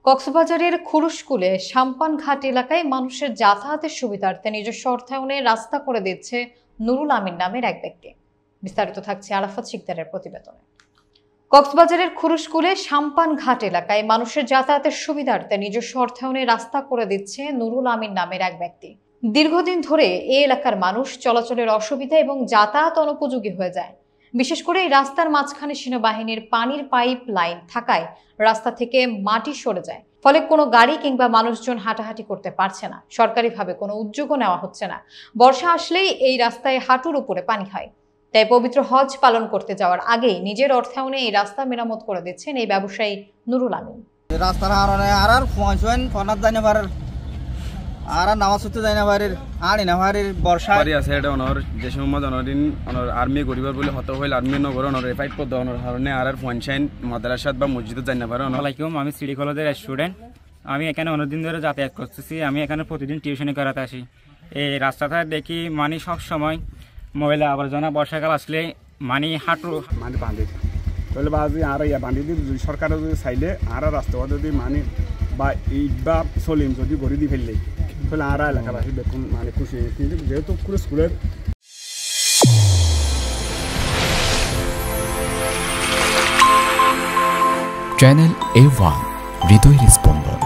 কক্সবাজারের খুরুশকুলে সাম্পানঘাট এলাকায় মানুষের যাতায়াতের সুবিধার্থে নিজস্ব অর্থায়নে রাস্তা করে দিচ্ছে নুরুল আমিন নামের এক ব্যক্তি। বিস্তারিত থাকছে আরাফাত শিকদারের প্রতিবেদনে। কক্সবাজারের খুরুশকুলে সাম্পানঘাট এলাকায় মানুষের যাতায়াতের সুবিধার্থে নিজস্ব অর্থায়নে রাস্তা করে দিচ্ছে নুরুল আমিন নামের এক ব্যক্তি। দীর্ঘদিন ধরে এই এলাকার মানুষ চলাচলের অসুবিধা এবং যাতায়াত অনুপযোগী হয়ে যায়। বিশেষ করে এই রাস্তার মাঝখানে সেনাবাহিনীর পানির পাইপ লাইন থাকায় রাস্তা থেকে মাটি সরে যায়, ফলে কোনো গাড়ি কিংবা মানুষজন হাঁটাহাঁটি করতে পারছে না। সরকারিভাবে কোনো উদ্যোগও নেওয়া হচ্ছে না। বর্ষা আসলেই এই রাস্তায় হাঁটুর উপরে পানি হয়। তাই পবিত্র হজ পালন করতে যাওয়ার আগেই নিজের অর্থায়নে এই রাস্তা মেরামত করে দিচ্ছেন এই ব্যবসায়ী নুরুল আমিন। রাস্তার আর ফোন ফোনাত যায় না পারে আর নামাজ পড়তে যায় না পারে আর না পারে বর্ষা আছে এটা অনর যে সময় অনদিন অনর আর্মি গরিবার বলে হত হইল আর্মি নগর অনর ফাইট পদ অনর কারণে আর ফোনশাইন মাদ্রাসাত বা মসজিদে যায় না পারে। আসসালামু আমি সিটি কলেজের স্টুডেন্ট। আমি এখানে অনেকদিন ধরে যাতায়াত করতেছি। আমি এখানে প্রতিদিন টিউশনি করাতে আসি। এই রাস্তাটা দেখি মানে সব সময় ময়লা আবর্জনা, বর্ষাকাল আসলে মানে হাঁটু মানে বাঁধে তাহলে বাজি আর ইয়া বাঁধি দিই সরকারের যদি চাইলে আর রাস্তা যদি মানে বা ইট বা চলিম যদি গড়ি দি ফেললে তাহলে আর এলাকাবাসী দেখুন মানে খুশি। কিন্তু যেহেতু স্কুলের চ্যানেল A1 হৃদয়ের স্পন্দন।